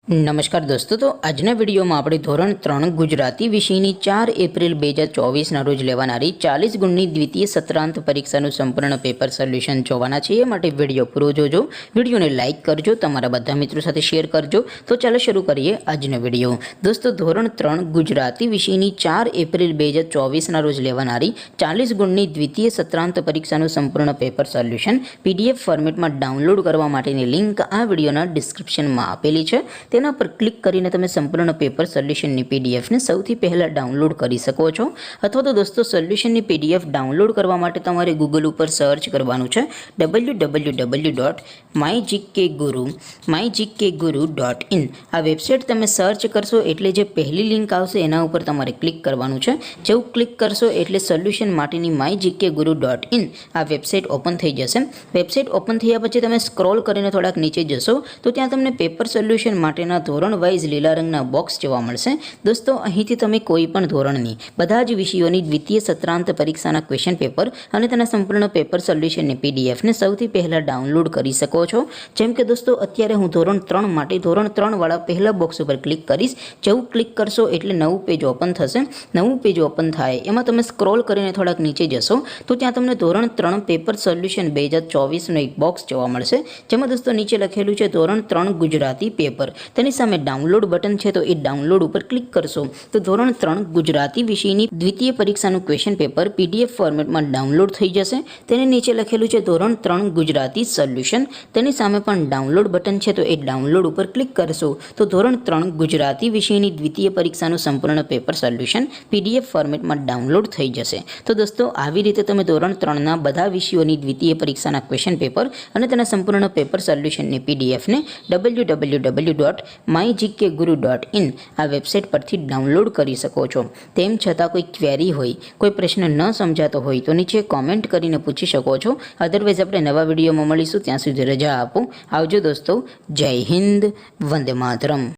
નમસ્કાર દોસ્તો, તો આજના વિડીયોમાં આપણે ધોરણ 3 ગુજરાતી વિષયની 4 એપ્રિલ 2024ના રોજ લેવાનારી 40 ગુણની દ્વિતીય સત્રાંત પરીક્ષાનું સંપૂર્ણ પેપર સોલ્યુશન જોવાના છે। એ માટે વિડીયો પૂરો જોજો, વિડીયોને લાઇક કરજો, તમારા બધા મિત્રો સાથે શેર કરજો। તો ચાલો શરૂ કરીએ આજનો વિડીયો। દોસ્તો, ધોરણ 3 ગુજરાતી વિષયની 4 એપ્રિલ 2024ના રોજ લેવાનારી 40 ગુણની દ્વિતીય સત્રાંત પરીક્ષાનું સંપૂર્ણ પેપર સોલ્યુશન PDF ફોર્મેટમાં ડાઉનલોડ કરવા માટેની લિંક આ વિડીયોના ડિસ્ક્રિપ્શનમાં આપેલી છે। તેના પર ક્લિક કરીને તમે સંપૂર્ણ પેપર સોલ્યુશનની પીડીએફને સૌથી પહેલાં ડાઉનલોડ કરી શકો છો। અથવા તો દોસ્તો, સોલ્યુશનની પીડીએફ ડાઉનલોડ કરવા માટે તમારે ગૂગલ ઉપર સર્ચ કરવાનું છે www.mygkguru.in। આ વેબસાઇટ તમે સર્ચ કરશો એટલે જે પહેલી લિંક આવશે એના ઉપર તમારે ક્લિક કરવાનું છે। જેવું ક્લિક કરશો એટલે સોલ્યુશન માટેની mygkguru.in આ વેબસાઇટ ઓપન થઈ જશે। વેબસાઇટ ઓપન થયા પછી તમે સ્ક્રોલ કરીને થોડાક નીચે જશો તો ત્યાં તમને પેપર સોલ્યુશન માટે ધોરણ વાઇઝ લીલા રંગના બોક્સ જોવા મળશે। દોસ્તો, અહીંથી તમે કોઈ પણ ધોરણની બધા જ વિષયોની દ્વિતીય સત્રાંત પરીક્ષાના ક્વેશ્ચન પેપર અને તેના સંપૂર્ણ પેપર સોલ્યુશનની પીડીએફને સૌથી પહેલાં ડાઉનલોડ કરી શકો છો। જેમ કે દોસ્તો, અત્યારે હું ધોરણ 3 માટે ધોરણ 3 વાળા પહેલા બોક્સ ઉપર ક્લિક કરીશ। જેવું ક્લિક કરશો એટલે નવું પેજ ઓપન થશે। નવું પેજ ઓપન થાય એમાં તમે સ્ક્રોલ કરીને થોડાક નીચે જશો તો ત્યાં તમને ધોરણ 3 પેપર સોલ્યુશન 2024નું એક બોક્સ જોવા મળશે, જેમાં દોસ્તો નીચે લખેલું છે ધોરણ 3 ગુજરાતી પેપર। તેની સામે ડાઉનલોડ બટન છે, તો એ ડાઉનલોડ ઉપર ક્લિક કરશો તો ધોરણ 3 ગુજરાતી વિષયની દ્વિતીય પરીક્ષાનું ક્વેશ્ચન પેપર PDF ફોર્મેટમાં ડાઉનલોડ થઈ જશે। તેની નીચે લખેલું છે ધોરણ 3 ગુજરાતી સોલ્યુશન, તેની સામે પણ ડાઉનલોડ બટન છે, તો એ ડાઉનલોડ ઉપર ક્લિક કરશો તો ધોરણ 3 ગુજરાતી વિષયની દ્વિતીય પરીક્ષાનું સંપૂર્ણ પેપર સોલ્યુશન PDF ફોર્મેટમાં ડાઉનલોડ થઈ જશે। તો દોસ્તો, આવી રીતે તમે ધોરણ 3ના બધા વિષયોની દ્વિતીય પરીક્ષાના ક્વેશ્ચન પેપર અને તેના સંપૂર્ણ પેપર સોલ્યુશનની પીડીએફને www.mygkguru.in આ વેબસાઇટ પરથી ડાઉનલોડ કરી શકો છો। તેમ છતાં કોઈ ક્વેરી હોય, કોઈ પ્રશ્ન ન સમજાતો હોય તો નીચે કોમેન્ટ કરીને પૂછી શકો છો। અધરવાઇઝ આપણે નવા વિડીયોમાં મળીશું, ત્યાં સુધી રજા આપો। આવજો દોસ્તો, જય હિન્દ, વંદે માતરમ।